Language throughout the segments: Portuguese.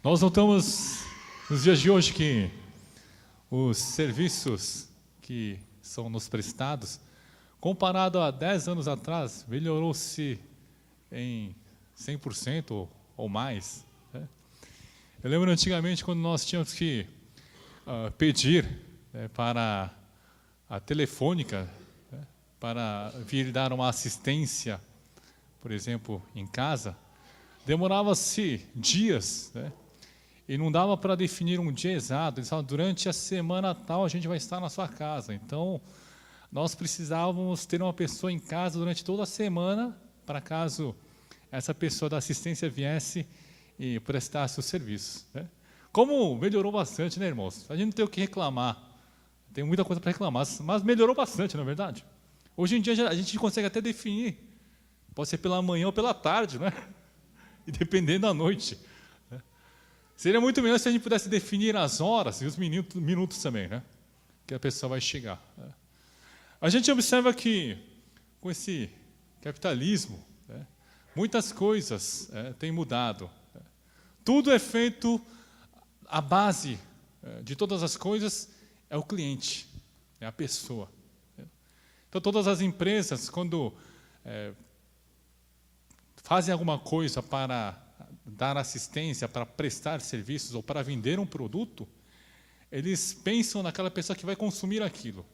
Nós notamos nos dias de hoje que os serviços que são nos prestados, comparado a 10 anos atrás, melhorou-se em 100% ou mais. Né? Eu lembro antigamente quando nós tínhamos que pedir para a telefônica, para vir dar uma assistência, por exemplo, em casa, demorava-se dias, e não dava para definir um dia exato. Eles falavam, durante a semana tal a gente vai estar na sua casa. Então, nós precisávamos ter uma pessoa em casa durante toda a semana, para caso essa pessoa da assistência viesse e prestasse o serviço. Como melhorou bastante, né, irmãos? A gente não tem o que reclamar. Tem muita coisa para reclamar, mas melhorou bastante, não é verdade? Hoje em dia a gente consegue até definir. Pode ser pela manhã ou pela tarde, né? E dependendo da noite. Seria muito melhor se a gente pudesse definir as horas e os minutos também, né? Que a pessoa vai chegar. A gente observa que, com esse capitalismo, muitas coisas têm mudado. Tudo é feito, a base de todas as coisas é o cliente, é a pessoa. Então, todas as empresas, quando fazem alguma coisa para dar assistência, para prestar serviços ou para vender um produto, eles pensam naquela pessoa que vai consumir aquilo.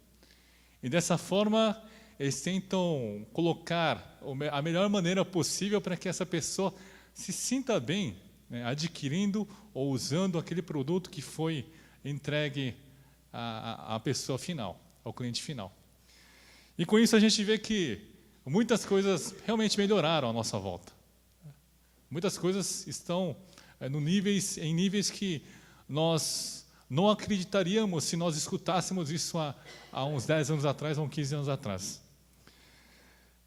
E dessa forma, eles tentam colocar a melhor maneira possível para que essa pessoa se sinta bem, adquirindo ou usando aquele produto que foi entregue à pessoa final, ao cliente final. E com isso a gente vê que muitas coisas realmente melhoraram à nossa volta. Muitas coisas estão em níveis que nós não acreditaríamos se nós escutássemos isso há uns 10 anos atrás, ou 15 anos atrás.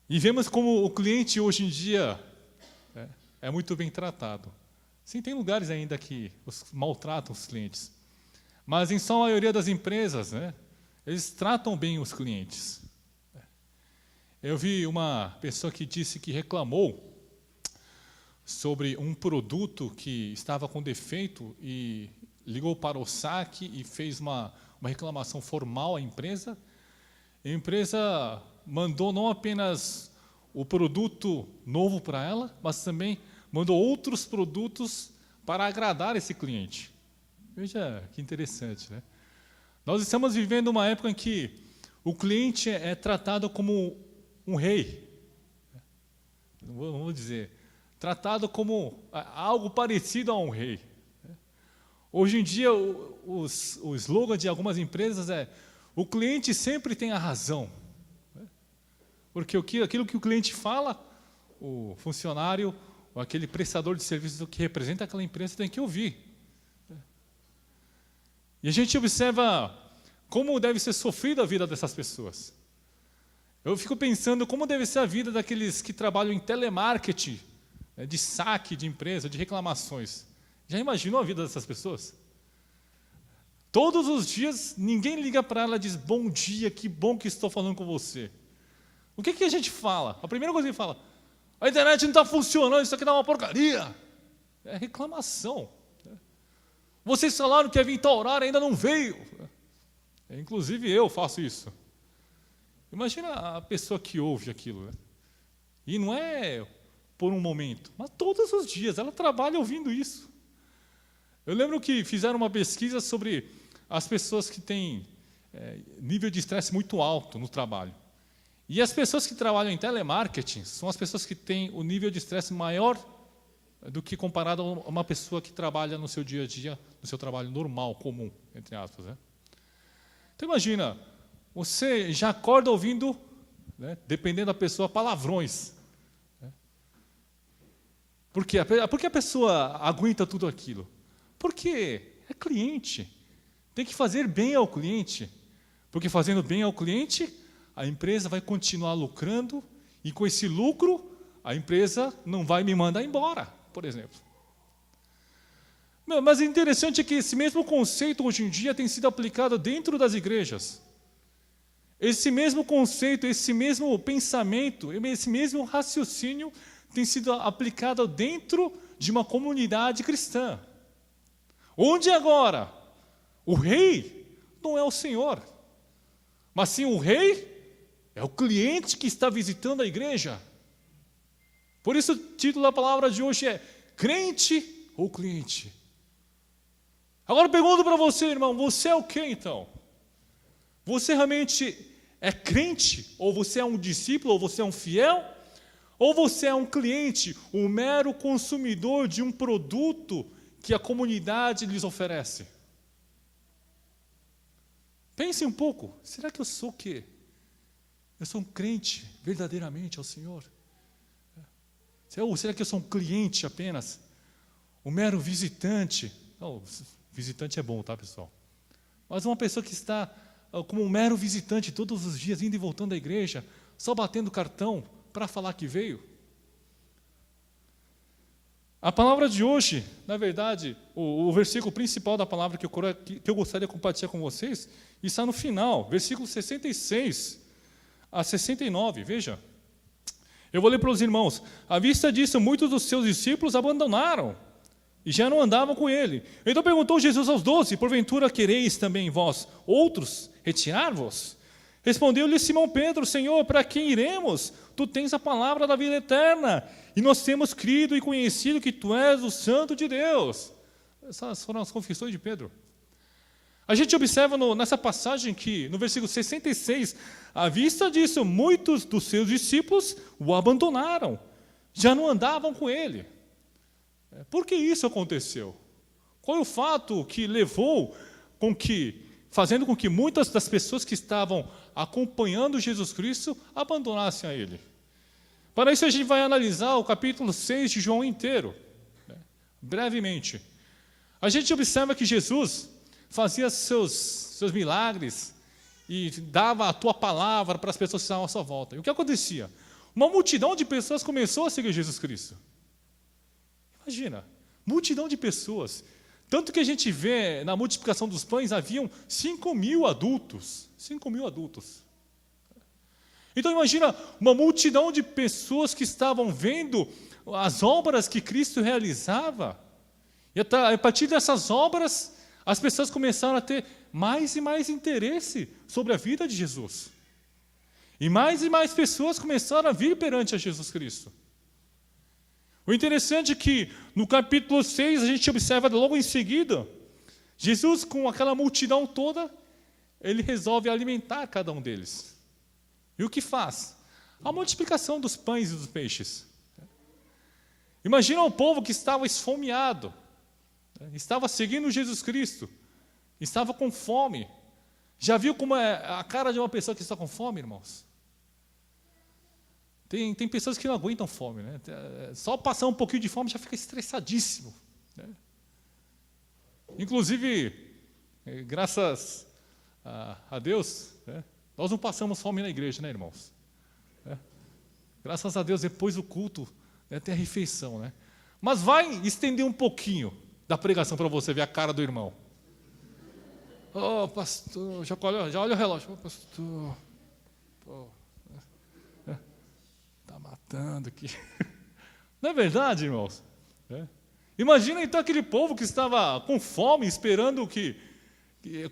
E vemos como o cliente hoje em dia é muito bem tratado. Sim, tem lugares ainda que maltratam os clientes. Mas em sua maioria das empresas, eles tratam bem os clientes. Eu vi uma pessoa que disse que reclamou sobre um produto que estava com defeito e ligou para o saque e fez uma reclamação formal à empresa. A empresa mandou não apenas o produto novo para ela, mas também mandou outros produtos para agradar esse cliente. Veja que interessante, né? Nós estamos vivendo uma época em que o cliente é tratado como um rei. Não vou dizer, tratado como parecido a um rei. Hoje em dia, o slogan de algumas empresas é: o cliente sempre tem a razão. Porque aquilo que o cliente fala, o funcionário, ou aquele prestador de serviços que representa aquela empresa tem que ouvir. E a gente observa como deve ser sofrida a vida dessas pessoas. Eu fico pensando como deve ser a vida daqueles que trabalham em telemarketing, de saque de empresa, de reclamações. Já imaginou a vida dessas pessoas? Todos os dias, ninguém liga para ela e diz: bom dia, que bom que estou falando com você. O que a gente fala? A primeira coisa que fala: a internet não está funcionando, isso aqui dá uma porcaria. É reclamação. Vocês falaram que ia vir tal horário, ainda não veio. Inclusive eu faço isso. Imagina a pessoa que ouve aquilo. E não é por um momento, mas todos os dias ela trabalha ouvindo isso. Eu lembro que fizeram uma pesquisa sobre as pessoas que têm nível de estresse muito alto no trabalho. E as pessoas que trabalham em telemarketing são as pessoas que têm o nível de estresse maior do que comparado a uma pessoa que trabalha no seu dia a dia, no seu trabalho normal, comum, entre aspas. Então imagina, você já acorda ouvindo, dependendo da pessoa, palavrões. Por quê? Por que a pessoa aguenta tudo aquilo? Porque é cliente. Tem que fazer bem ao cliente. Porque fazendo bem ao cliente, a empresa vai continuar lucrando e com esse lucro, a empresa não vai me mandar embora, por exemplo. Mas o interessante é que esse mesmo conceito hoje em dia tem sido aplicado dentro das igrejas. Esse mesmo conceito, esse mesmo pensamento, esse mesmo raciocínio tem sido aplicado dentro de uma comunidade cristã. Onde agora? O rei não é o Senhor, mas sim o rei é o cliente que está visitando a igreja. Por isso o título da palavra de hoje é crente ou cliente? Agora eu pergunto para você, irmão, você é o quê então? Você realmente é crente? Ou você é um discípulo? Ou você é um fiel? Ou você é um cliente, um mero consumidor de um produto que a comunidade lhes oferece? Pense um pouco, será que eu sou o quê? Eu sou um crente verdadeiramente ao Senhor? Ou será que eu sou um cliente apenas? Um mero visitante? Não, visitante é bom, tá, pessoal? Mas uma pessoa que está como um mero visitante todos os dias, indo e voltando da igreja, só batendo cartão para falar que veio? A palavra de hoje, na verdade, o versículo principal da palavra que eu gostaria de compartilhar com vocês, está no final, versículo 66 a 69, veja. Eu vou ler para os irmãos. À vista disso, muitos dos seus discípulos abandonaram e já não andavam com ele. Então perguntou Jesus aos 12, porventura quereis também vós, outros, retirar-vos? Respondeu-lhe Simão Pedro, Senhor, para quem iremos? Tu tens a palavra da vida eterna, e nós temos crido e conhecido que tu és o Santo de Deus. Essas foram as confissões de Pedro. A gente observa nessa passagem que, no versículo 66, à vista disso, muitos dos seus discípulos o abandonaram, já não andavam com ele. Por que isso aconteceu? Qual é o fato que levou fazendo com que muitas das pessoas que estavam acompanhando Jesus Cristo abandonassem a ele? Para isso a gente vai analisar o capítulo 6 de João inteiro, brevemente. A gente observa que Jesus fazia seus milagres e dava a tua palavra para as pessoas que estavam à sua volta. E o que acontecia? Uma multidão de pessoas começou a seguir Jesus Cristo. Imagina, multidão de pessoas. Tanto que a gente vê na multiplicação dos pães, haviam 5.000 adultos. 5.000 adultos. Então imagina uma multidão de pessoas que estavam vendo as obras que Cristo realizava. E a partir dessas obras, as pessoas começaram a ter mais e mais interesse sobre a vida de Jesus. E mais pessoas começaram a vir perante a Jesus Cristo. O interessante é que no capítulo 6 a gente observa logo em seguida, Jesus com aquela multidão toda, ele resolve alimentar cada um deles. E o que faz? A multiplicação dos pães e dos peixes. Imagina um povo que estava esfomeado, estava seguindo Jesus Cristo, estava com fome. Já viu como é a cara de uma pessoa que está com fome, irmãos? Tem pessoas que não aguentam fome, né? Só passar um pouquinho de fome já fica estressadíssimo, né? Inclusive, graças a Deus, né, nós não passamos fome na igreja, né, irmãos? Graças a Deus, depois do culto, tem a refeição, né? Mas vai estender um pouquinho da pregação para você ver a cara do irmão. Oh, pastor, já olha o relógio. Oh, pastor, está matando aqui. Não é verdade, irmãos? Imagina então aquele povo que estava com fome, esperando que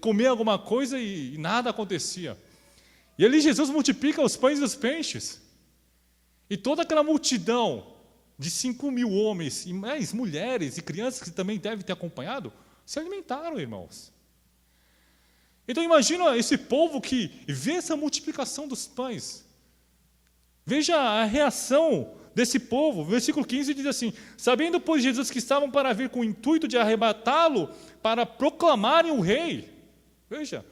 comer alguma coisa e nada acontecia. E ali Jesus multiplica os pães e os peixes. E toda aquela multidão de 5.000 homens, e mais mulheres e crianças que também devem ter acompanhado, se alimentaram, irmãos. Então imagina esse povo que vê essa multiplicação dos pães. Veja a reação desse povo. Versículo 15 diz assim: sabendo, pois, Jesus que estavam para vir com o intuito de arrebatá-lo, para proclamarem o rei. Veja,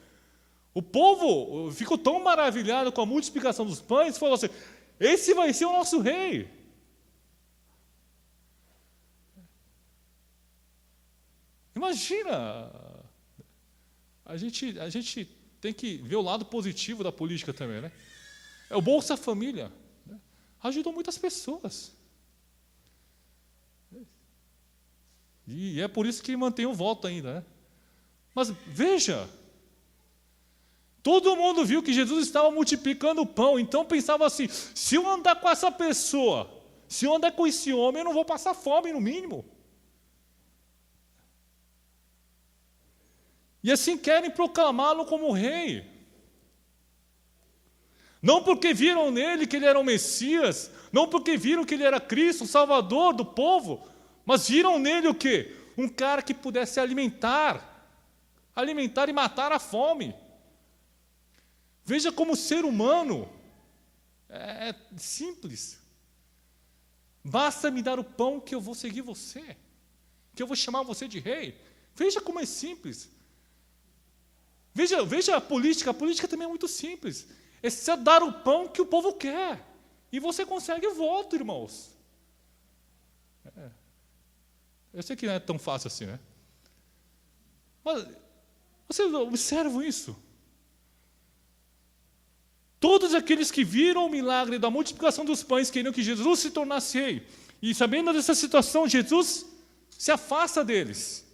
o povo ficou tão maravilhado com a multiplicação dos pães, falou assim: esse vai ser o nosso rei. Imagina, a gente tem que ver o lado positivo da política também, né? O Bolsa Família, né, ajudou muitas pessoas. E é por isso que mantém o voto ainda, né? Mas veja, todo mundo viu que Jesus estava multiplicando o pão, então pensava assim: se eu andar com essa pessoa, se eu andar com esse homem, eu não vou passar fome, no mínimo. E assim querem proclamá-lo como rei. Não porque viram nele que ele era o Messias, não porque viram que ele era Cristo, o Salvador do povo, mas viram nele o quê? Um cara que pudesse alimentar e matar a fome. Veja como o ser humano é simples. Basta me dar o pão que eu vou seguir você, que eu vou chamar você de rei. Veja como é simples. Veja a política também é muito simples. É só dar o pão que o povo quer. E você consegue o voto, irmãos. Eu sei que não é tão fácil assim, né? Mas vocês observam isso? Todos aqueles que viram o milagre da multiplicação dos pães queriam que Jesus se tornasse rei. E sabendo dessa situação, Jesus se afasta deles.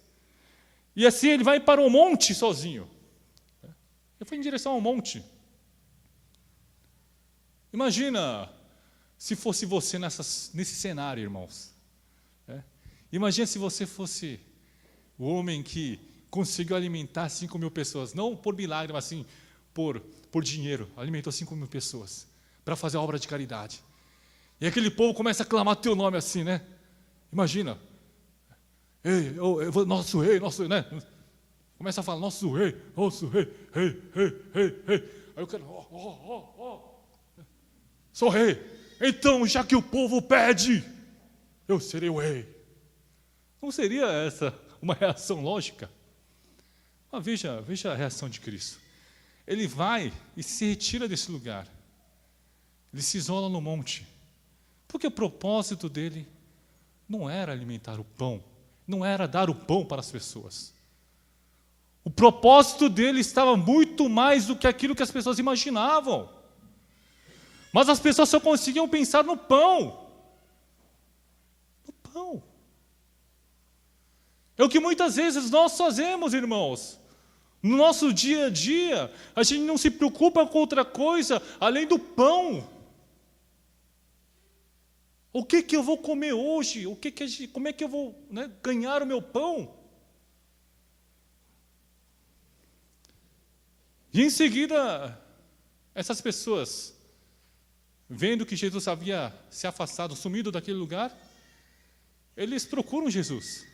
E assim ele vai para o monte sozinho. Ele foi em direção ao monte. Imagina se fosse você nesse cenário, irmãos. Imagina se você fosse o homem que conseguiu alimentar 5.000 pessoas, não por milagre, mas assim, por dinheiro, alimentou 5.000 pessoas, para fazer obra de caridade. E aquele povo começa a clamar teu nome assim, né? Imagina. Ei, nosso rei, né? Começa a falar, nosso rei, rei. Aí o cara, sou rei. Então, já que o povo pede, eu serei o rei. Não seria essa uma reação lógica? Mas veja a reação de Cristo. Ele vai e se retira desse lugar. Ele se isola no monte. Porque o propósito dele não era alimentar o pão, não era dar o pão para as pessoas. O propósito dele estava muito mais do que aquilo que as pessoas imaginavam. Mas as pessoas só conseguiam pensar no pão. No pão. É o que muitas vezes nós fazemos, irmãos. No nosso dia a dia, a gente não se preocupa com outra coisa além do pão. O que eu vou comer hoje? Como é que eu vou, né, ganhar o meu pão? E em seguida, essas pessoas, vendo que Jesus havia se afastado, sumido daquele lugar, eles procuram Jesus.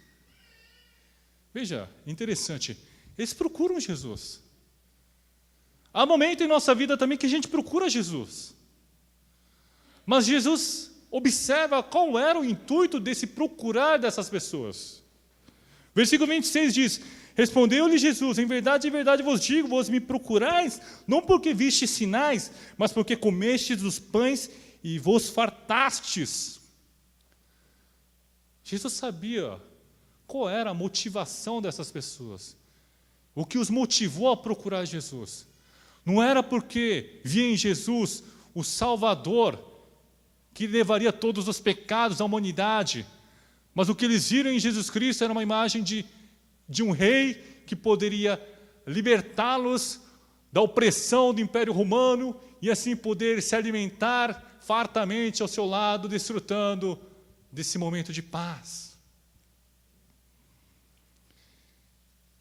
Veja, interessante, eles procuram Jesus. Há momento em nossa vida também que a gente procura Jesus. Mas Jesus observa qual era o intuito desse procurar dessas pessoas. Versículo 26 diz, respondeu-lhe Jesus, em verdade vos digo, vos me procurais, não porque vistes sinais, mas porque comestes os pães e vos fartastes. Jesus sabia qual era a motivação dessas pessoas. O que os motivou a procurar Jesus. Não era porque via em Jesus o Salvador, que levaria todos os pecados à humanidade, mas o que eles viram em Jesus Cristo era uma imagem de um rei que poderia libertá-los da opressão do Império Romano e assim poder se alimentar fartamente ao seu lado, desfrutando desse momento de paz.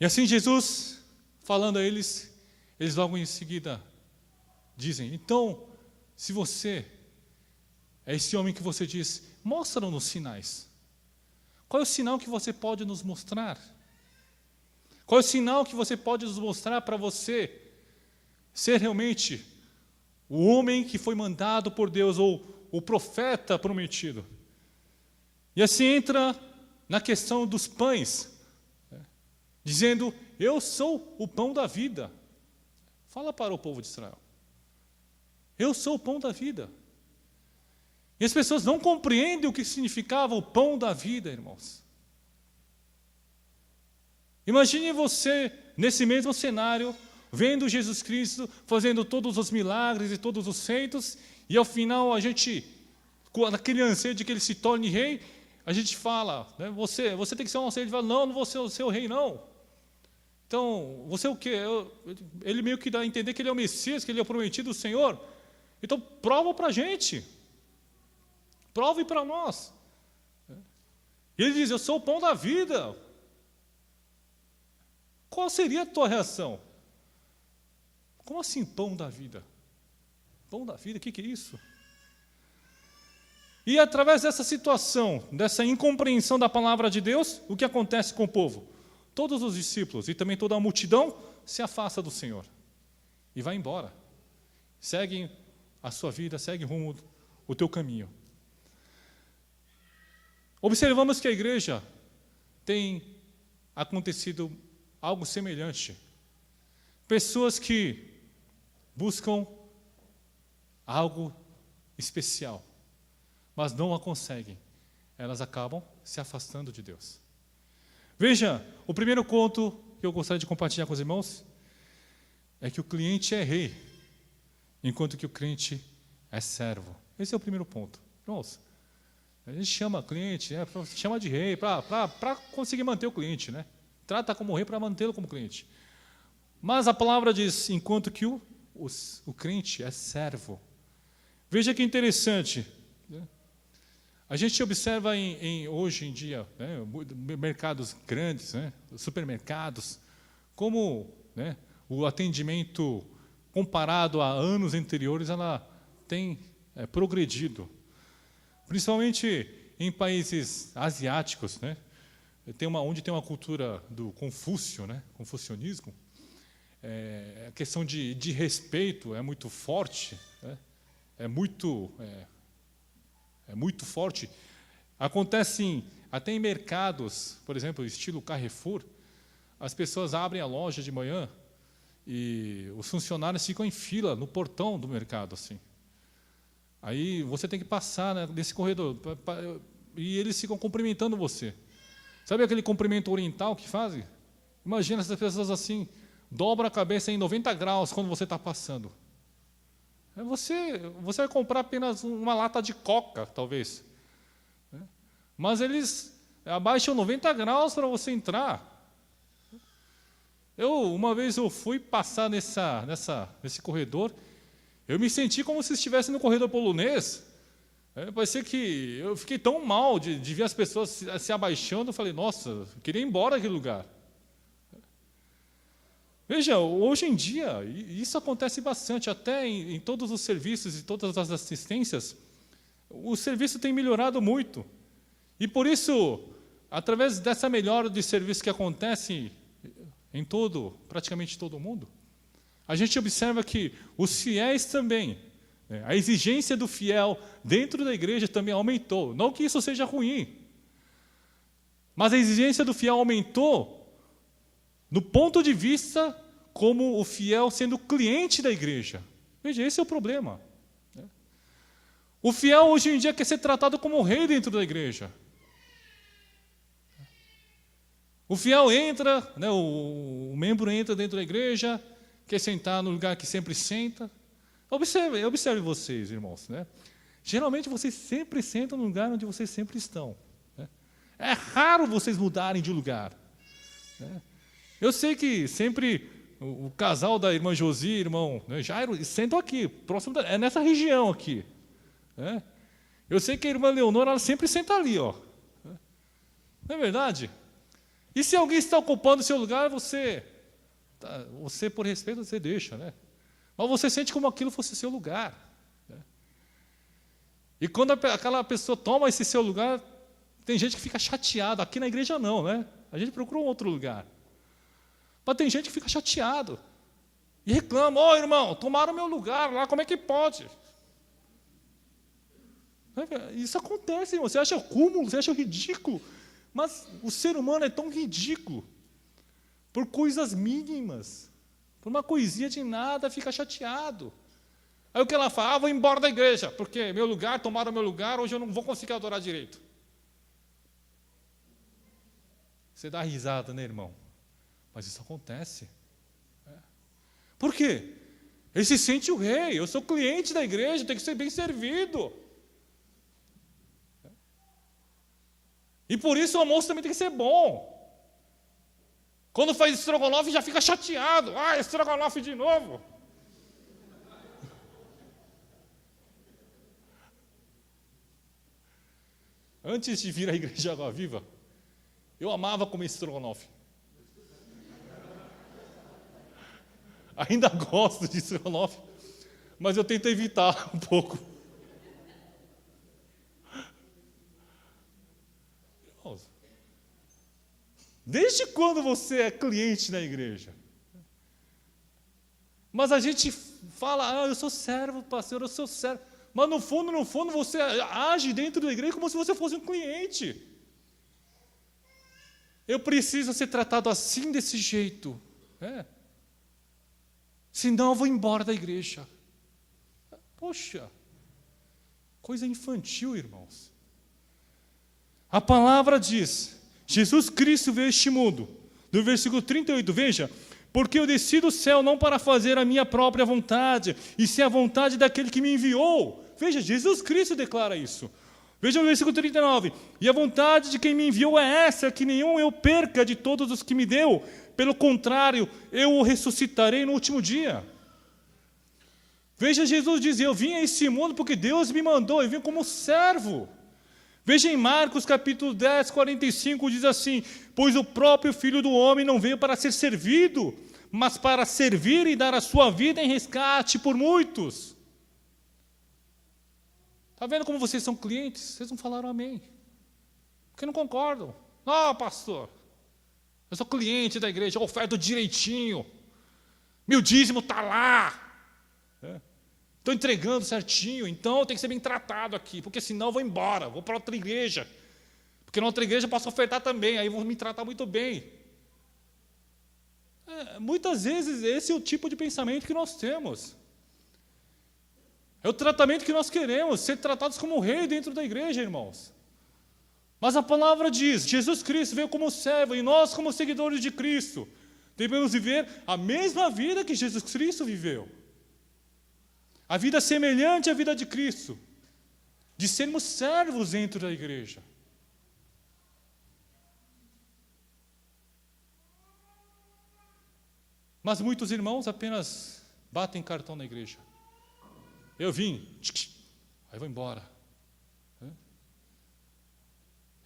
E assim Jesus, falando a eles, eles logo em seguida dizem, então, se você é esse homem que você diz, mostra-nos sinais. Qual é o sinal que você pode nos mostrar? Qual é o sinal que você pode nos mostrar para você ser realmente o homem que foi mandado por Deus ou o profeta prometido? E assim entra na questão dos pães, dizendo, eu sou o pão da vida. Fala para o povo de Israel. Eu sou o pão da vida. E as pessoas não compreendem o que significava o pão da vida, irmãos. Imagine você, nesse mesmo cenário, vendo Jesus Cristo, fazendo todos os milagres e todos os feitos, e ao final a gente, com aquele anseio de que ele se torne rei, a gente fala, né, você tem que ser um nosso rei. Ele fala, não vou ser o seu rei, não. Então, você é o quê? Ele meio que dá a entender que ele é o Messias, que ele é o prometido do Senhor. Então, prova para a gente. Prove para nós. E ele diz, eu sou o pão da vida. Qual seria a tua reação? Como assim pão da vida? Pão da vida, o que é isso? E através dessa situação, dessa incompreensão da palavra de Deus, o que acontece com o povo? Todos os discípulos e também toda a multidão se afasta do Senhor e vai embora. Segue a sua vida, segue rumo o teu caminho. Observamos que a igreja tem acontecido algo semelhante. Pessoas que buscam algo especial, mas não a conseguem. Elas acabam se afastando de Deus. Veja, o primeiro ponto que eu gostaria de compartilhar com os irmãos é que o cliente é rei, enquanto que o crente é servo. Esse é o primeiro ponto. Irmãos, a gente chama cliente, chama de rei para conseguir manter o cliente, né? Trata como rei para mantê-lo como cliente. Mas a palavra diz, enquanto que o crente é servo. Veja que interessante, né? A gente observa hoje em dia, né, mercados grandes, né, supermercados, como, né, o atendimento comparado a anos anteriores, ela tem progredido. Principalmente em países asiáticos, né, onde tem uma cultura do Confúcio, né, confucionismo, a questão de respeito é muito forte, né, é muito forte. Acontece até em mercados, por exemplo, estilo Carrefour, as pessoas abrem a loja de manhã e os funcionários ficam em fila no portão do mercado, assim. Aí você tem que passar, né, nesse corredor e eles ficam cumprimentando você. Sabe aquele cumprimento oriental que fazem? Imagina essas pessoas assim, dobra a cabeça em 90 graus quando você está passando. Você vai comprar apenas uma lata de coca, talvez. Mas eles abaixam 90 graus para você entrar. Uma vez eu fui passar nesse corredor, eu me senti como se estivesse no corredor polonês. Parecia que eu fiquei tão mal de ver as pessoas se abaixando, eu falei, nossa, eu queria ir embora daquele lugar. Veja, hoje em dia, isso acontece bastante, até em todos os serviços e todas as assistências, o serviço tem melhorado muito. E por isso, através dessa melhora de serviço que acontece em praticamente todo o mundo, a gente observa que os fiéis também, né, a exigência do fiel dentro da igreja também aumentou. Não que isso seja ruim, mas a exigência do fiel aumentou no ponto de vista como o fiel sendo cliente da igreja. Veja, esse é o problema. O fiel hoje em dia quer ser tratado como rei dentro da igreja. O fiel entra, né, o membro entra dentro da igreja, quer sentar no lugar que sempre senta. Observe vocês, irmãos. Né? Geralmente vocês sempre sentam no lugar onde vocês sempre estão. Né? É raro vocês mudarem de lugar. Né? Eu sei que sempre o casal da irmã Josi, irmão, né, Jairo, sentam aqui, próximo é nessa região aqui. Né? Eu sei que a irmã Leonora, ela sempre senta ali, ó. Não é verdade? E se alguém está ocupando o seu lugar, você por respeito, você deixa, né? Mas você sente como aquilo fosse seu lugar. Né? E quando aquela pessoa toma esse seu lugar, tem gente que fica chateada. Aqui na igreja não, né? A gente procura um outro lugar. Mas tem gente que fica chateado e reclama, irmão, tomaram meu lugar lá, como é que pode? Isso acontece, irmão. Você acha cúmulo, você acha ridículo, mas o ser humano é tão ridículo, por coisas mínimas, por uma coisinha de nada, fica chateado. Aí o que ela fala? Vou embora da igreja, porque tomaram meu lugar, hoje eu não vou conseguir adorar direito. Você dá risada, né, irmão? Mas isso acontece. Por quê? Ele se sente o rei, eu sou cliente da igreja, tenho que ser bem servido. E por isso o almoço também tem que ser bom. Quando faz estrogonofe já fica chateado. Estrogonofe de novo. Antes de vir à igreja Água Viva, eu amava comer estrogonofe. Ainda gosto de estrogonofe, mas eu tento evitar um pouco. Irmãos, desde quando você é cliente na igreja? Mas a gente fala, eu sou servo, pastor, eu sou servo. Mas no fundo, você age dentro da igreja como se você fosse um cliente. Eu preciso ser tratado assim, desse jeito. Senão eu vou embora da igreja. Poxa, coisa infantil, irmãos. A palavra diz, Jesus Cristo veio a este mundo. No versículo 38, veja, porque eu desci do céu não para fazer a minha própria vontade, e sim a vontade daquele que me enviou. Veja, Jesus Cristo declara isso. Veja no versículo 39, e a vontade de quem me enviou é essa, que nenhum eu perca de todos os que me deu. Pelo contrário, eu o ressuscitarei no último dia. Veja, Jesus diz, eu vim a esse mundo porque Deus me mandou, eu vim como servo. Veja em Marcos capítulo 10, 45, diz assim, pois o próprio Filho do Homem não veio para ser servido, mas para servir e dar a sua vida em resgate por muitos. Está vendo como vocês são clientes? Vocês não falaram amém. Porque não concordam. Pastor, eu sou cliente da igreja, eu oferto direitinho. Meu dízimo está lá. Estou entregando certinho, então eu tenho que ser bem tratado aqui, porque senão eu vou embora, vou para outra igreja. Porque na outra igreja eu posso ofertar também, aí vão me tratar muito bem. Muitas vezes esse é o tipo de pensamento que nós temos. É o tratamento que nós queremos, ser tratados como rei dentro da igreja, irmãos. Mas a palavra diz, Jesus Cristo veio como servo, e nós como seguidores de Cristo, devemos viver a mesma vida que Jesus Cristo viveu. A vida semelhante à vida de Cristo, de sermos servos dentro da igreja. Mas muitos irmãos apenas batem cartão na igreja. Eu vim, aí vou embora.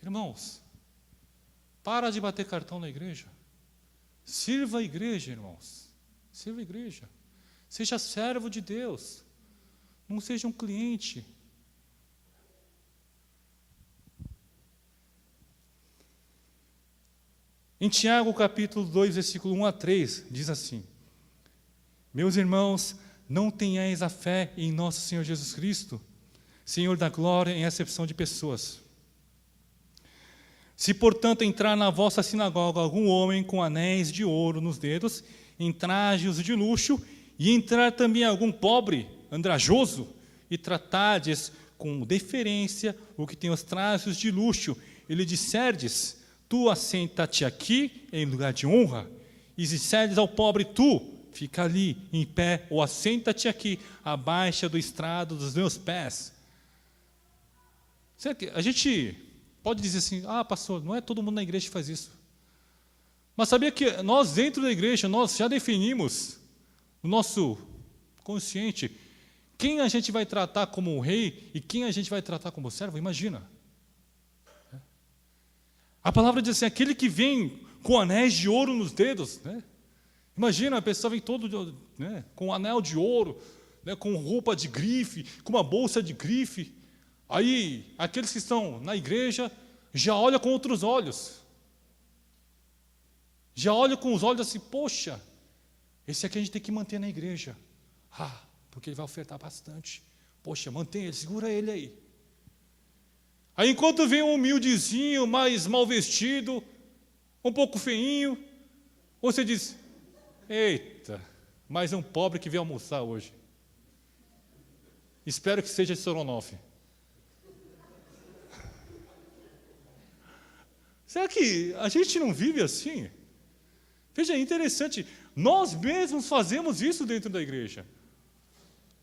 Irmãos, para de bater cartão na igreja. Sirva a igreja, irmãos. Sirva a igreja. Seja servo de Deus. Não seja um cliente. Em Tiago, capítulo 2, versículo 1 a 3, diz assim, meus irmãos, não tenhais a fé em nosso Senhor Jesus Cristo, Senhor da glória, em acepção de pessoas. Se, portanto, entrar na vossa sinagoga algum homem com anéis de ouro nos dedos, em trajes de luxo, e entrar também algum pobre, andrajoso, e tratardes com deferência o que tem os trajes de luxo, e lhe disserdes, tu assenta-te aqui em lugar de honra, e disserdes ao pobre, tu, fica ali em pé, ou assenta-te aqui, abaixo do estrado dos meus pés. Será que a gente pode dizer assim, pastor, não é todo mundo na igreja que faz isso. Mas sabia que nós dentro da igreja, nós já definimos o nosso consciente, quem a gente vai tratar como um rei e quem a gente vai tratar como servo? Imagina. A palavra diz assim, aquele que vem com anéis de ouro nos dedos, imagina, a pessoa vem todo com um anel de ouro, com roupa de grife, com uma bolsa de grife. Aí, aqueles que estão na igreja já olham com outros olhos. Já olham com os olhos assim, poxa, esse aqui a gente tem que manter na igreja. Porque ele vai ofertar bastante. Poxa, mantém ele, segura ele aí. Aí enquanto vem um humildezinho, mais mal vestido, um pouco feinho, você diz, eita, mais um pobre que veio almoçar hoje. Espero que seja de estrogonofe. Será que a gente não vive assim? Veja, é interessante, nós mesmos fazemos isso dentro da igreja.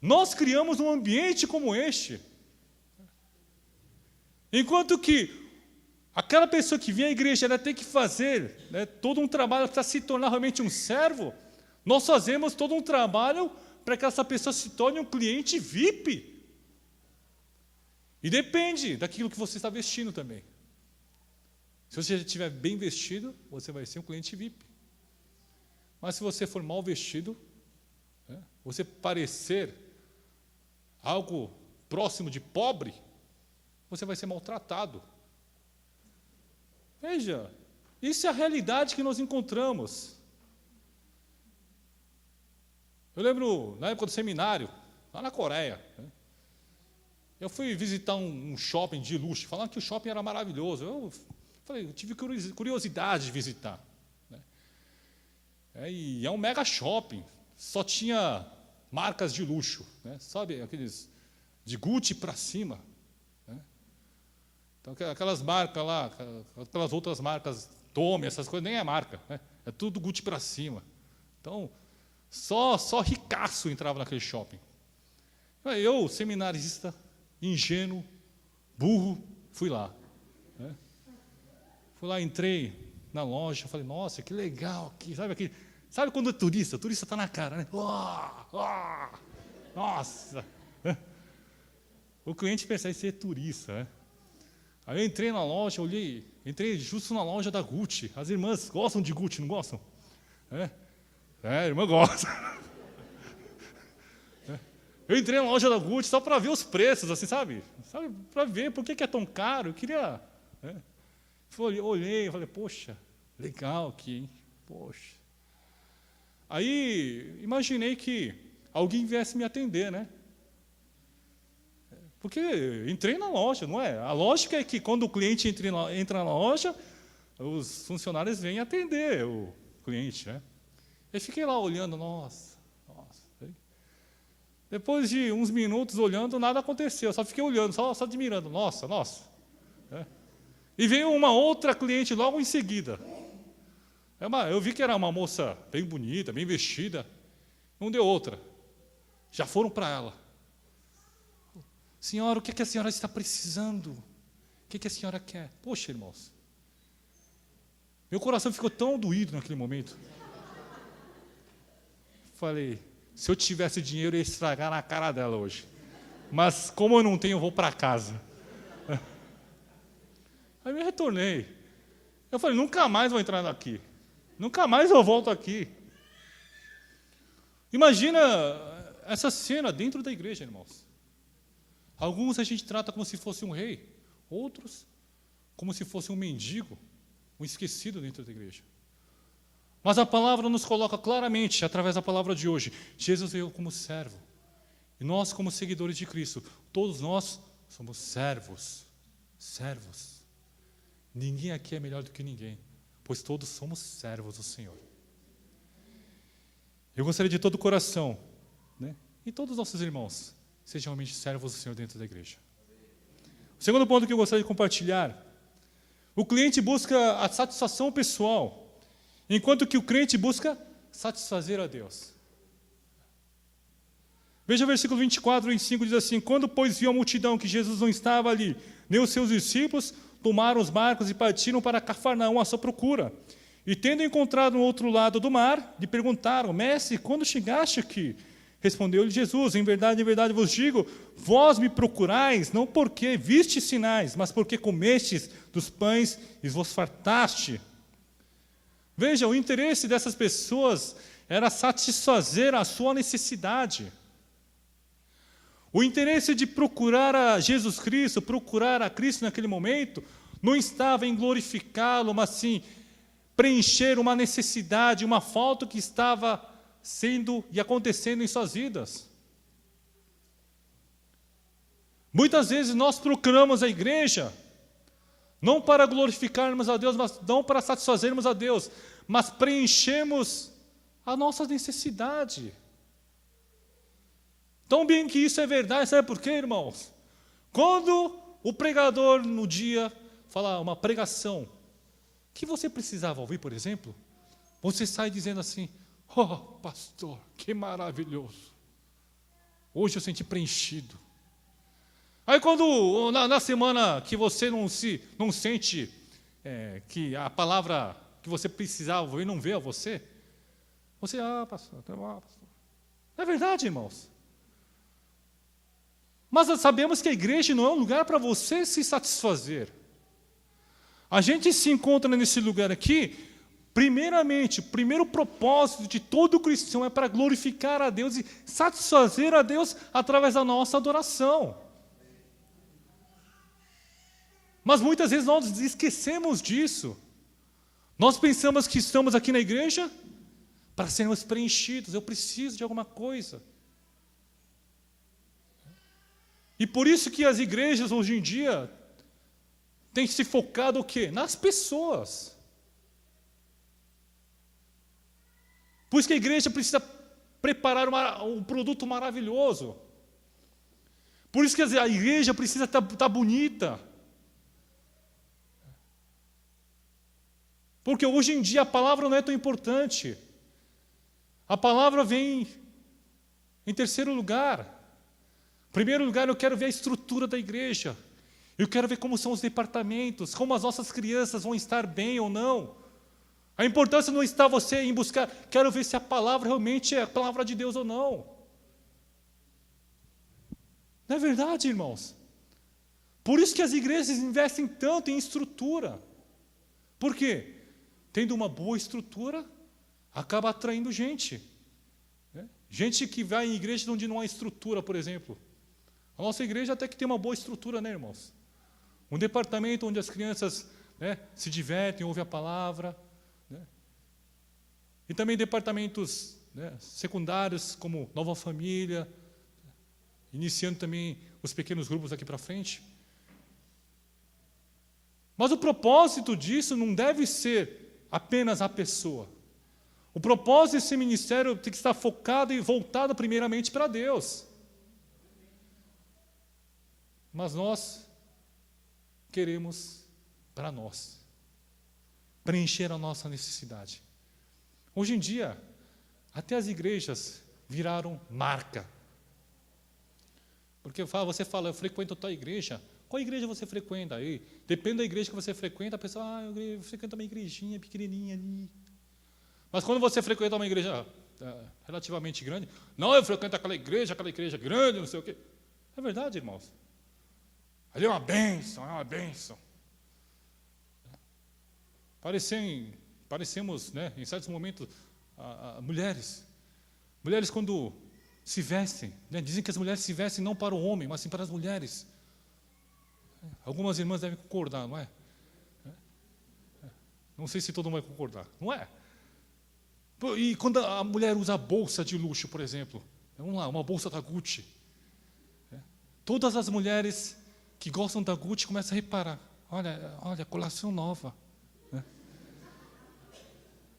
Nós criamos um ambiente como este. Enquanto que aquela pessoa que vem à igreja, ela tem que fazer todo um trabalho para se tornar realmente um servo, nós fazemos todo um trabalho para que essa pessoa se torne um cliente VIP. E depende daquilo que você está vestindo também. Se você estiver bem vestido, você vai ser um cliente VIP. Mas se você for mal vestido, você parecer algo próximo de pobre, você vai ser maltratado. Veja, isso é a realidade que nós encontramos. Eu lembro, na época do seminário, lá na Coreia, eu fui visitar um shopping de luxo, falando que o shopping era maravilhoso. Eu tive curiosidade de visitar. E é um mega shopping, só tinha marcas de luxo, sabe, aqueles de Gucci para cima. Então, aquelas marcas lá, aquelas outras marcas, Tommy, essas coisas, nem é marca, é tudo Gucci para cima. Então, só ricaço entrava naquele shopping. Eu, seminarista, ingênuo, burro, fui lá. Fui lá, entrei na loja, falei, nossa, que legal aqui. Sabe quando é turista? O turista está na cara, né? Nossa! O cliente percebe que você é turista, Aí eu entrei na loja, olhei, entrei justo na loja da Gucci. As irmãs gostam de Gucci, não gostam? A irmã gosta. Eu entrei na loja da Gucci só para ver os preços, assim, sabe? Para ver por que é tão caro. Eu queria... Olhei, falei, poxa, legal aqui, hein? Poxa. Aí, imaginei que alguém viesse me atender, Porque entrei na loja, não é? A lógica é que quando o cliente entra na loja, os funcionários vêm atender o cliente, Eu fiquei lá olhando, nossa. Depois de uns minutos olhando, nada aconteceu, eu só fiquei olhando, só admirando, nossa. E veio uma outra cliente logo em seguida. Eu vi que era uma moça bem bonita, bem vestida. Não deu outra. Já foram para ela. Senhora, o que a senhora está precisando? O que a senhora quer? Poxa, irmãos. Meu coração ficou tão doído naquele momento. Falei, se eu tivesse dinheiro, eu ia estragar na cara dela hoje. Mas como eu não tenho, eu vou para casa. Aí me retornei. Eu falei, nunca mais vou entrar aqui. Nunca mais eu volto aqui. Imagina essa cena dentro da igreja, irmãos. Alguns a gente trata como se fosse um rei. Outros como se fosse um mendigo, um esquecido dentro da igreja. Mas a palavra nos coloca claramente, através da palavra de hoje, Jesus veio como servo. E nós, como seguidores de Cristo, todos nós somos servos. Servos. Ninguém aqui é melhor do que ninguém, pois todos somos servos do Senhor. Eu gostaria de todo o coração, e todos os nossos irmãos, sejam realmente servos do Senhor dentro da igreja. O segundo ponto que eu gostaria de compartilhar, o cliente busca a satisfação pessoal, enquanto que o crente busca satisfazer a Deus. Veja o versículo 24, 25, diz assim, quando, pois, viu a multidão que Jesus não estava ali, nem os seus discípulos, tomaram os barcos e partiram para Cafarnaum à sua procura. E, tendo encontrado no outro lado do mar, lhe perguntaram, mestre, quando chegaste aqui? Respondeu-lhe Jesus, em verdade vos digo, vós me procurais, não porque vistes sinais, mas porque comestes dos pães e vos fartaste. Veja, o interesse dessas pessoas era satisfazer a sua necessidade. O interesse de procurar a Jesus Cristo, procurar a Cristo naquele momento, não estava em glorificá-lo, mas sim preencher uma necessidade, uma falta que estava sendo e acontecendo em suas vidas. Muitas vezes nós procuramos a igreja, não para glorificarmos a Deus, mas não para satisfazermos a Deus, mas preenchemos a nossa necessidade. Tão bem que isso é verdade, sabe por quê, irmãos? Quando o pregador no dia fala uma pregação que você precisava ouvir, por exemplo, você sai dizendo assim, oh, pastor, que maravilhoso. Hoje eu senti preenchido. Aí quando, na semana que você não sente que a palavra que você precisava ouvir não veio a você, pastor, tá bom, pastor. Não é verdade, irmãos? Mas sabemos que a igreja não é um lugar para você se satisfazer. A gente se encontra nesse lugar aqui Primeiramente, o primeiro propósito de todo cristão é para glorificar a Deus e satisfazer a Deus através da nossa adoração. Mas muitas vezes nós esquecemos disso. Nós pensamos que estamos aqui na igreja para sermos preenchidos. Eu preciso de alguma coisa. E por isso que as igrejas hoje em dia têm se focado o quê? Nas pessoas. Por isso que a igreja precisa preparar um produto maravilhoso. Por isso que a igreja precisa estar bonita. Porque hoje em dia a palavra não é tão importante. A palavra vem em terceiro lugar. Em primeiro lugar, eu quero ver a estrutura da igreja. Eu quero ver como são os departamentos, como as nossas crianças vão estar bem ou não. A importância não está você em buscar, quero ver se a palavra realmente é a palavra de Deus ou não. Não é verdade, irmãos? Por isso que as igrejas investem tanto em estrutura. Por quê? Tendo uma boa estrutura, acaba atraindo gente. Gente que vai em igrejas onde não há estrutura, por exemplo. A nossa igreja até que tem uma boa estrutura, né, irmãos? Um departamento onde as crianças se divertem, ouvem a palavra. E também departamentos secundários, como Nova Família, iniciando também os pequenos grupos aqui para frente. Mas o propósito disso não deve ser apenas a pessoa. O propósito desse ministério tem que estar focado e voltado primeiramente para Deus. Mas nós queremos para nós, preencher a nossa necessidade. Hoje em dia, até as igrejas viraram marca. Porque você fala, eu frequento a tua igreja. Qual igreja você frequenta aí? Depende da igreja que você frequenta, a pessoa, eu frequento uma igrejinha pequenininha ali. Mas quando você frequenta uma igreja relativamente grande, não, eu frequento aquela igreja grande, não sei o quê. É verdade, irmãos. Ali é uma bênção, é uma bênção. Parecemos, em certos momentos, mulheres. Mulheres, quando se vestem, dizem que as mulheres se vestem não para o homem, mas sim para as mulheres. Algumas irmãs devem concordar, não é? Não sei se todo mundo vai concordar, não é? E quando a mulher usa a bolsa de luxo, por exemplo, vamos lá, uma bolsa da Gucci. Todas as mulheres que gostam da Gucci começam a reparar, olha, coleção nova.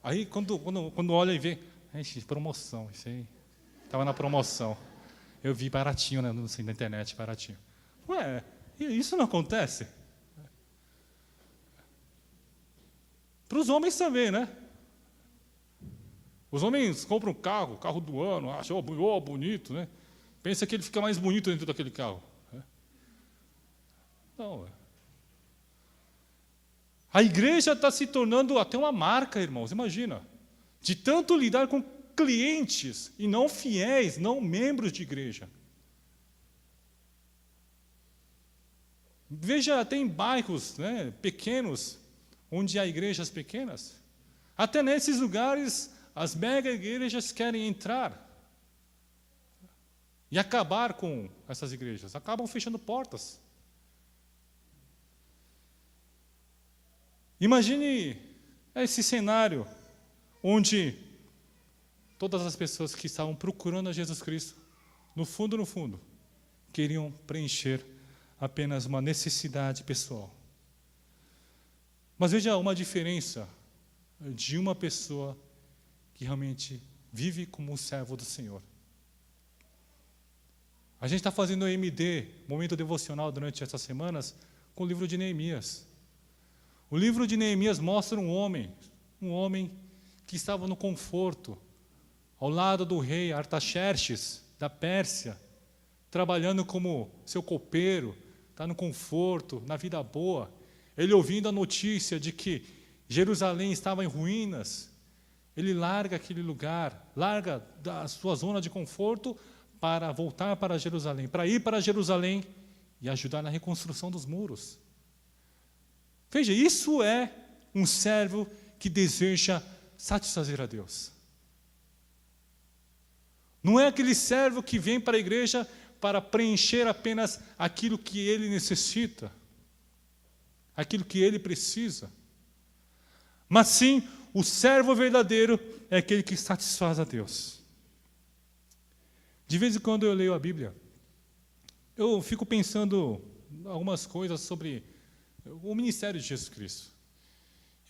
Aí, quando olha e vê, promoção, isso aí, estava na promoção. Eu vi baratinho na internet, baratinho. Ué, isso não acontece? Para os homens também, né? Os homens compram um carro do ano, acham bonito, né? Pensa que ele fica mais bonito dentro daquele carro. Não, a igreja está se tornando até uma marca, irmãos, imagina. De tanto lidar com clientes e não fiéis, não membros de igreja. Veja, até em bairros pequenos, onde há igrejas pequenas, até nesses lugares as mega igrejas querem entrar e acabar com essas igrejas, acabam fechando portas. Imagine esse cenário onde todas as pessoas que estavam procurando a Jesus Cristo, no fundo, queriam preencher apenas uma necessidade pessoal. Mas veja uma diferença de uma pessoa que realmente vive como um servo do Senhor. A gente está fazendo o MD, momento devocional, durante essas semanas, com o livro de Neemias. O livro de Neemias mostra um homem que estava no conforto, ao lado do rei Artaxerxes, da Pérsia, trabalhando como seu copeiro, está no conforto, na vida boa. Ele ouvindo a notícia de que Jerusalém estava em ruínas, ele larga aquele lugar, larga da sua zona de conforto para voltar para Jerusalém, para ir para Jerusalém e ajudar na reconstrução dos muros. Veja, isso é um servo que deseja satisfazer a Deus. Não é aquele servo que vem para a igreja para preencher apenas aquilo que ele necessita, aquilo que ele precisa. Mas sim, o servo verdadeiro é aquele que satisfaz a Deus. De vez em quando eu leio a Bíblia, eu fico pensando algumas coisas sobre o ministério de Jesus Cristo.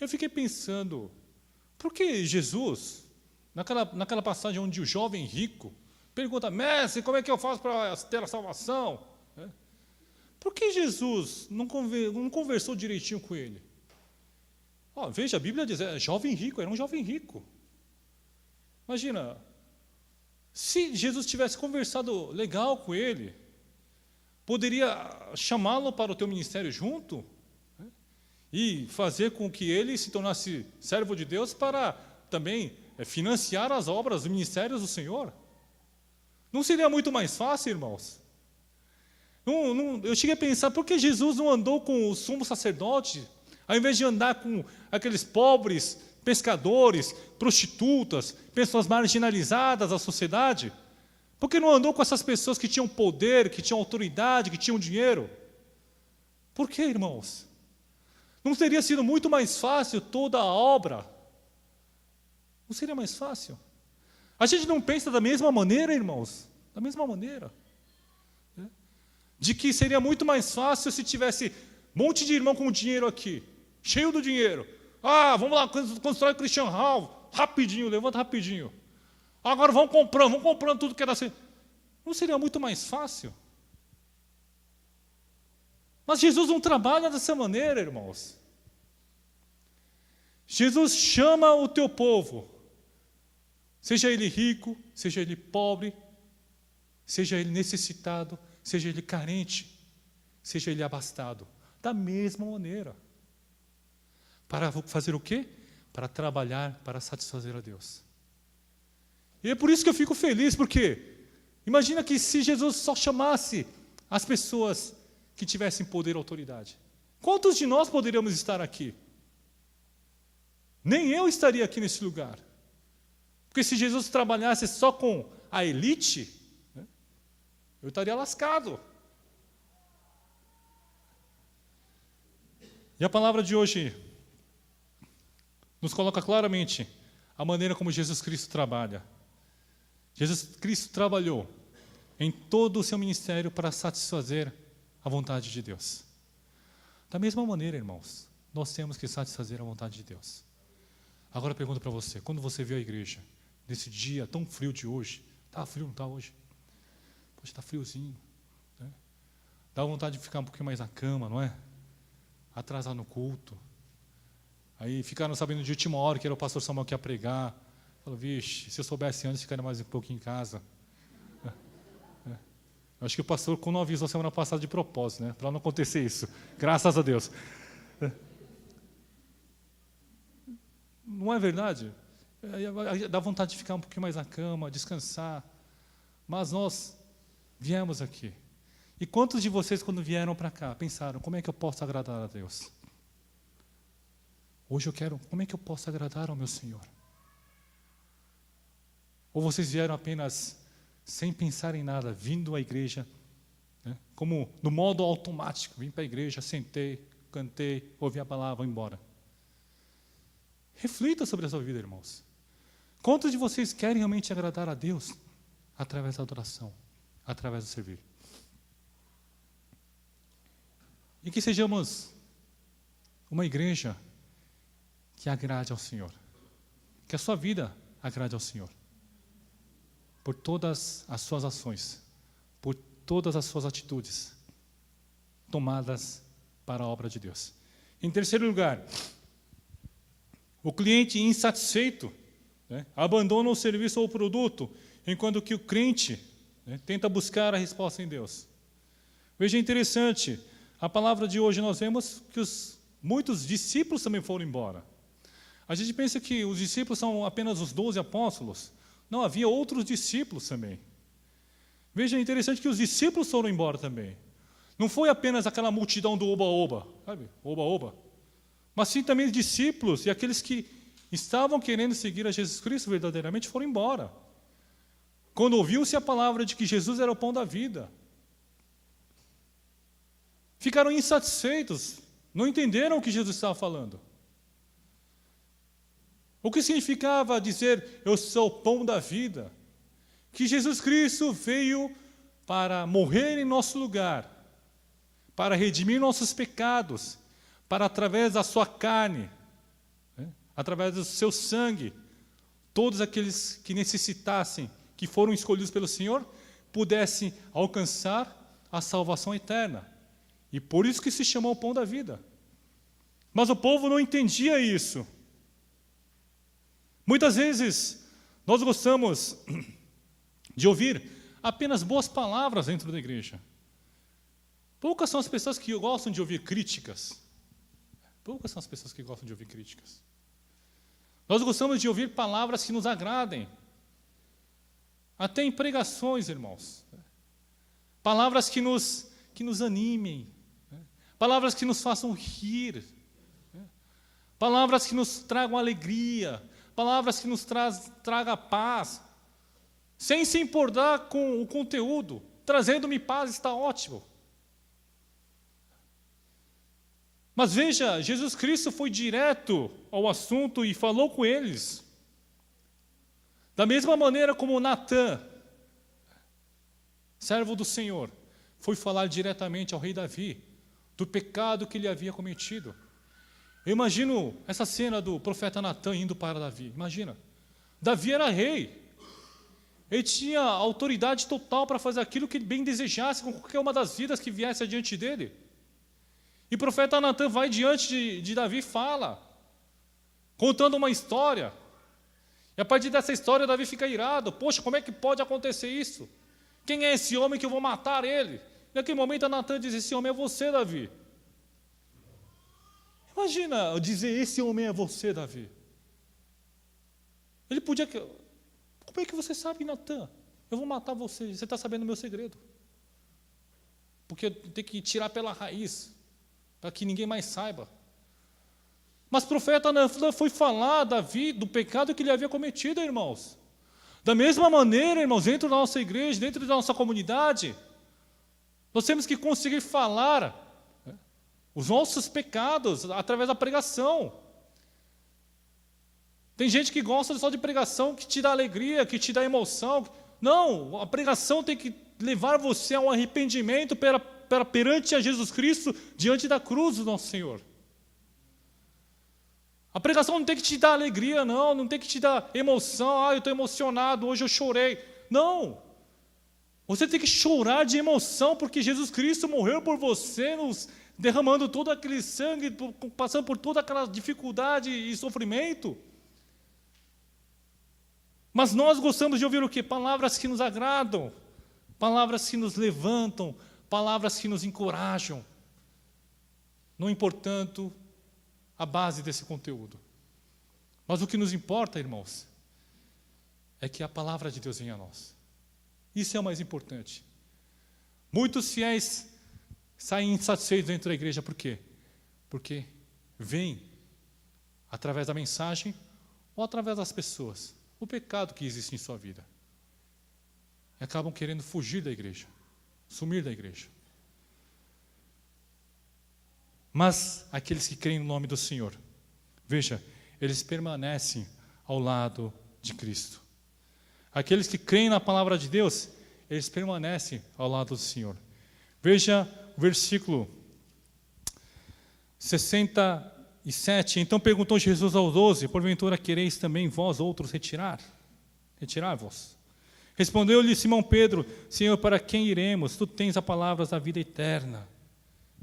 Eu fiquei pensando, por que Jesus, naquela passagem onde o jovem rico pergunta, mestre, como é que eu faço para ter a salvação? Por que Jesus não conversou direitinho com ele? Veja, a Bíblia diz, jovem rico, era um jovem rico. Imagina, se Jesus tivesse conversado legal com ele, poderia chamá-lo para o teu ministério junto, e fazer com que ele se tornasse servo de Deus para também financiar as obras, os ministérios do Senhor. Não seria muito mais fácil, irmãos? Eu cheguei a pensar, por que Jesus não andou com o sumo sacerdote, ao invés de andar com aqueles pobres, pescadores, prostitutas, pessoas marginalizadas da sociedade? Por que não andou com essas pessoas que tinham poder, que tinham autoridade, que tinham dinheiro? Por que, irmãos? Não teria sido muito mais fácil toda a obra? Não seria mais fácil? A gente não pensa da mesma maneira, irmãos? Da mesma maneira. De que seria muito mais fácil se tivesse um monte de irmão com dinheiro aqui, cheio do dinheiro. Vamos lá, constrói o Christian Hall, rapidinho, levanta rapidinho. Agora vamos comprando tudo que era assim. Não seria muito mais fácil? Mas Jesus não trabalha dessa maneira, irmãos. Jesus chama o teu povo, seja ele rico, seja ele pobre, seja ele necessitado, seja ele carente, seja ele abastado, da mesma maneira. Para fazer o quê? Para trabalhar, para satisfazer a Deus. E é por isso que eu fico feliz, porque imagina que se Jesus só chamasse as pessoas que tivessem poder e autoridade, quantos de nós poderíamos estar aqui? Nem eu estaria aqui nesse lugar. Porque se Jesus trabalhasse só com a elite, eu estaria lascado. E a palavra de hoje nos coloca claramente a maneira como Jesus Cristo trabalha. Jesus Cristo trabalhou em todo o seu ministério para satisfazer a vontade de Deus. Da mesma maneira, irmãos, nós temos que satisfazer a vontade de Deus. Agora eu pergunto para você, quando você viu a igreja, nesse dia tão frio de hoje, está frio, não está hoje? Poxa, está friozinho. Né? Dá vontade de ficar um pouquinho mais na cama, não é? Atrasar no culto. Aí ficaram sabendo de última hora que era o pastor Samuel que ia pregar. Falou, vixe, se eu soubesse antes, ficaria mais um pouquinho em casa. Eu acho que o pastor, quando avisou semana passada de propósito, né? Para não acontecer isso. Graças a Deus. Não é verdade? Dá vontade de ficar um pouquinho mais na cama, descansar. Mas nós viemos aqui. E quantos de vocês, quando vieram para cá, pensaram, como é que eu posso agradar a Deus? Hoje eu quero, como é que eu posso agradar ao meu Senhor? Ou vocês vieram apenas sem pensar em nada, vindo à igreja, né, como no modo automático, vim para a igreja, sentei, cantei, ouvi a palavra, vou embora. Reflita sobre a sua vida, irmãos. Quantos de vocês querem realmente agradar a Deus através da adoração, através do servir? E que sejamos uma igreja que agrade ao Senhor. Que a sua vida agrade ao Senhor. Por todas as suas ações, por todas as suas atitudes tomadas para a obra de Deus. Em terceiro lugar, o cliente insatisfeito, né, abandona o serviço ou o produto, enquanto que o crente, né, tenta buscar a resposta em Deus. Veja, interessante, a palavra de hoje nós vemos que muitos discípulos também foram embora. A gente pensa que os discípulos são apenas os 12 apóstolos. Não, havia outros discípulos também. Veja, é interessante que os discípulos foram embora também. Não foi apenas aquela multidão do oba-oba, sabe? Oba-oba. Mas sim também os discípulos e aqueles que estavam querendo seguir a Jesus Cristo verdadeiramente foram embora. Quando ouviu-se a palavra de que Jesus era o pão da vida, ficaram insatisfeitos, não entenderam o que Jesus estava falando. O que significava dizer, eu sou o pão da vida? Que Jesus Cristo veio para morrer em nosso lugar, para redimir nossos pecados, para através da sua carne, através do seu sangue, todos aqueles que necessitassem, que foram escolhidos pelo Senhor, pudessem alcançar a salvação eterna. E por isso que se chamou o pão da vida. Mas o povo não entendia isso. Muitas vezes, nós gostamos de ouvir apenas boas palavras dentro da igreja. Poucas são as pessoas que gostam de ouvir críticas. Poucas são as pessoas que gostam de ouvir críticas. Nós gostamos de ouvir palavras que nos agradem. Até em pregações, irmãos. Palavras que nos animem. Palavras que nos façam rir. Palavras que nos tragam alegria. Palavras que nos tragam paz. Sem se importar com o conteúdo. Trazendo-me paz está ótimo. Mas veja, Jesus Cristo foi direto ao assunto e falou com eles. Da mesma maneira como Natã, servo do Senhor, foi falar diretamente ao rei Davi do pecado que ele havia cometido. Eu imagino essa cena do profeta Natã indo para Davi. Imagina, Davi era rei. Ele tinha autoridade total para fazer aquilo que ele bem desejasse com qualquer uma das vidas que viesse adiante dele. E o profeta Natã vai diante de Davi e fala, contando uma história. E a partir dessa história, Davi fica irado. Poxa, como é que pode acontecer isso? Quem é esse homem que eu vou matar ele? E naquele momento, Natã diz, esse homem é você, Davi. Imagina eu dizer, esse homem é você, Davi. Ele podia... Como é que você sabe, Natã? Eu vou matar você, você está sabendo o meu segredo. Porque eu tenho que tirar pela raiz, para que ninguém mais saiba. Mas o profeta Natã foi falar a Davi do pecado que ele havia cometido, irmãos. Da mesma maneira, irmãos, dentro da nossa igreja, dentro da nossa comunidade, nós temos que conseguir falar os nossos pecados através da pregação. Tem gente que gosta só de pregação, que te dá alegria, que te dá emoção. Não, a pregação tem que levar você a um arrependimento perante a Jesus Cristo, diante da cruz do nosso Senhor. A pregação não tem que te dar alegria, não tem que te dar emoção. Eu estou emocionado, hoje eu chorei. Não. Você tem que chorar de emoção, porque Jesus Cristo morreu por você, derramando todo aquele sangue, passando por toda aquela dificuldade e sofrimento. Mas nós gostamos de ouvir o quê? Palavras que nos agradam, palavras que nos levantam, palavras que nos encorajam. Não importando a base desse conteúdo. Mas o que nos importa, irmãos, é que a palavra de Deus venha a nós. Isso é o mais importante. Muitos fiéis saem insatisfeitos dentro da igreja, por quê? Porque vêm, através da mensagem ou através das pessoas, o pecado que existe em sua vida. E acabam querendo fugir da igreja, sumir da igreja. Mas aqueles que creem no nome do Senhor, veja, eles permanecem ao lado de Cristo. Aqueles que creem na palavra de Deus, eles permanecem ao lado do Senhor. Veja o versículo 67. Então perguntou Jesus aos 12, porventura quereis também vós outros retirar-vos? Respondeu-lhe Simão Pedro, Senhor, para quem iremos? Tu tens as palavras da vida eterna.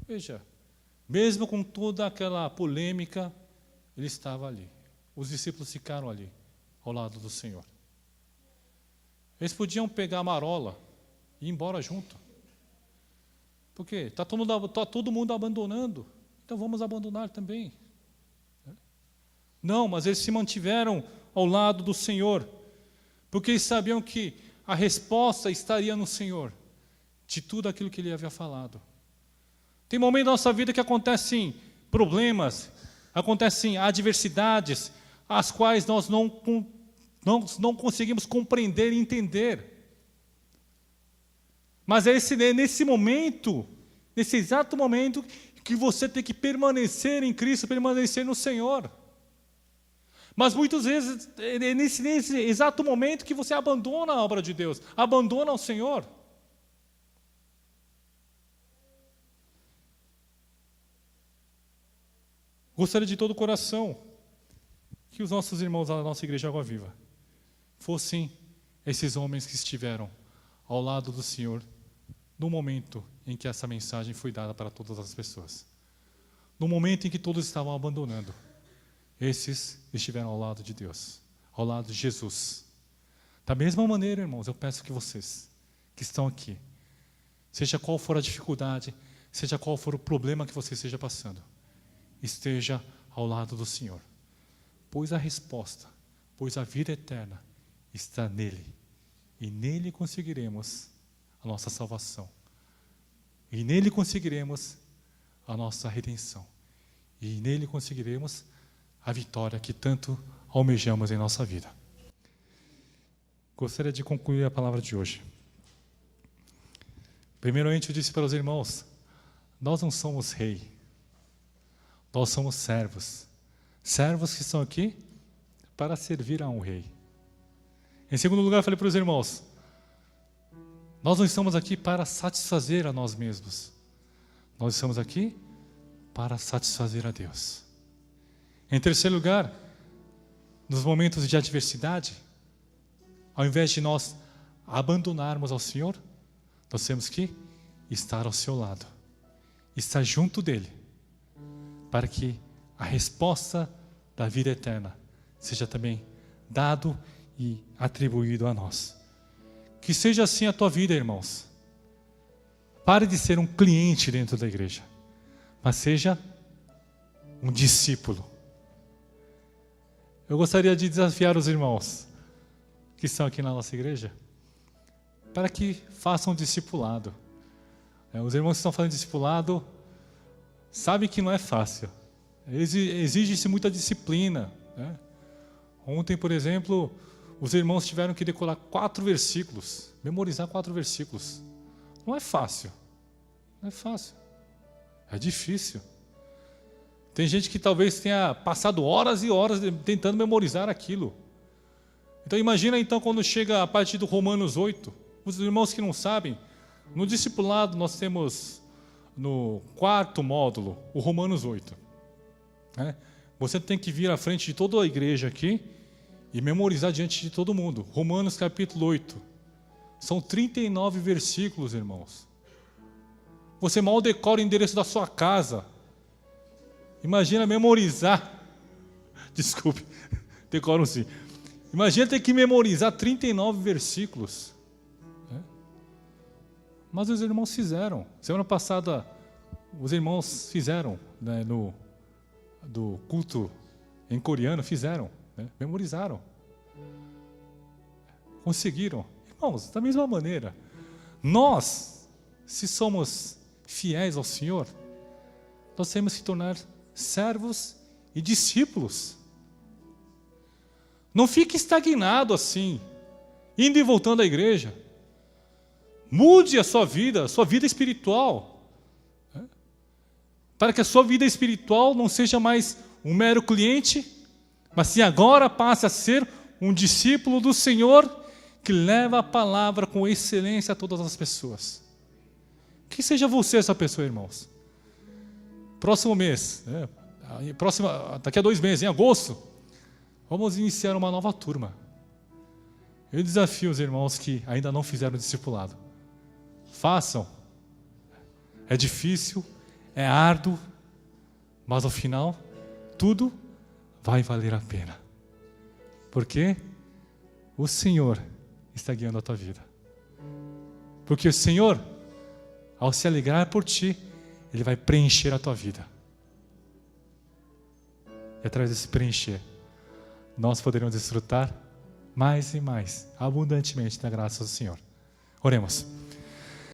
Veja, mesmo com toda aquela polêmica, ele estava ali. Os discípulos ficaram ali, ao lado do Senhor. Eles podiam pegar a marola e ir embora junto. Por quê? Está todo mundo abandonando. Então vamos abandonar também. Não, mas eles se mantiveram ao lado do Senhor, porque eles sabiam que a resposta estaria no Senhor, de tudo aquilo que Ele havia falado. Tem momentos da nossa vida que acontecem problemas, acontecem adversidades, as quais nós não conseguimos compreender e entender. Mas é nesse momento, nesse exato momento, que você tem que permanecer em Cristo, permanecer no Senhor. Mas muitas vezes é nesse exato momento que você abandona a obra de Deus, abandona o Senhor. Gostaria de todo o coração que os nossos irmãos da nossa igreja Água Viva fossem esses homens que estiveram ao lado do Senhor no momento em que essa mensagem foi dada para todas as pessoas. No momento em que todos estavam abandonando, esses estiveram ao lado de Deus, ao lado de Jesus. Da mesma maneira, irmãos, eu peço que vocês que estão aqui, seja qual for a dificuldade, seja qual for o problema que você esteja passando, esteja ao lado do Senhor, pois a resposta, pois a vida eterna está nele, e nele conseguiremos a nossa salvação, e nele conseguiremos a nossa redenção, e nele conseguiremos a vitória que tanto almejamos em nossa vida. Gostaria de concluir a palavra de hoje. Primeiramente, eu disse para os irmãos, nós não somos rei, nós somos servos. Servos que estão aqui para servir a um rei. Em segundo lugar, eu falei para os irmãos, nós não estamos aqui para satisfazer a nós mesmos. Nós estamos aqui para satisfazer a Deus. Em terceiro lugar, nos momentos de adversidade, ao invés de nós abandonarmos ao Senhor, nós temos que estar ao seu lado, estar junto dele, para que a resposta da vida eterna seja também dado e atribuído a nós. Que seja assim a tua vida, irmãos. Pare de ser um cliente dentro da igreja, mas seja um discípulo. Eu gostaria de desafiar os irmãos que estão aqui na nossa igreja para que façam discipulado. Os irmãos que estão fazendo discipulado sabem que não é fácil. Exige-se muita disciplina, né? Ontem, por exemplo, os irmãos tiveram que decorar 4 versículos, memorizar 4 versículos. Não é fácil. Não é fácil. É difícil. Tem gente que talvez tenha passado horas e horas tentando memorizar aquilo. Então imagina então quando chega a partir do Romanos 8, os irmãos que não sabem, no discipulado nós temos no 4º módulo, o Romanos 8. Você tem que vir à frente de toda a igreja aqui e memorizar diante de todo mundo. Romanos capítulo 8. São 39 versículos, irmãos. Você mal decora o endereço da sua casa. Imagina memorizar. Desculpe, decoram sim. Imagina ter que memorizar 39 versículos. Mas os irmãos fizeram. Semana passada, os irmãos fizeram, né, do culto em coreano, fizeram, né, memorizaram. Conseguiram. Irmãos, da mesma maneira, nós, se somos fiéis ao Senhor, nós temos que tornar servos e discípulos. Não fique estagnado assim, indo e voltando à igreja. Mude a sua vida espiritual, né? Para que a sua vida espiritual não seja mais um mero cliente, mas sim agora passe a ser um discípulo do Senhor que leva a palavra com excelência a todas as pessoas. Que seja você essa pessoa, irmãos. Próximo mês, né? Daqui a 2 meses, em agosto, vamos iniciar uma nova turma. Eu desafio os irmãos que ainda não fizeram discipulado. Façam. É difícil, é árduo, mas ao final, tudo vai valer a pena. Porque o Senhor está guiando a tua vida. Porque o Senhor, ao se alegrar por ti, Ele vai preencher a tua vida. E através desse preencher, nós poderemos desfrutar mais e mais, abundantemente da graça do Senhor. Oremos.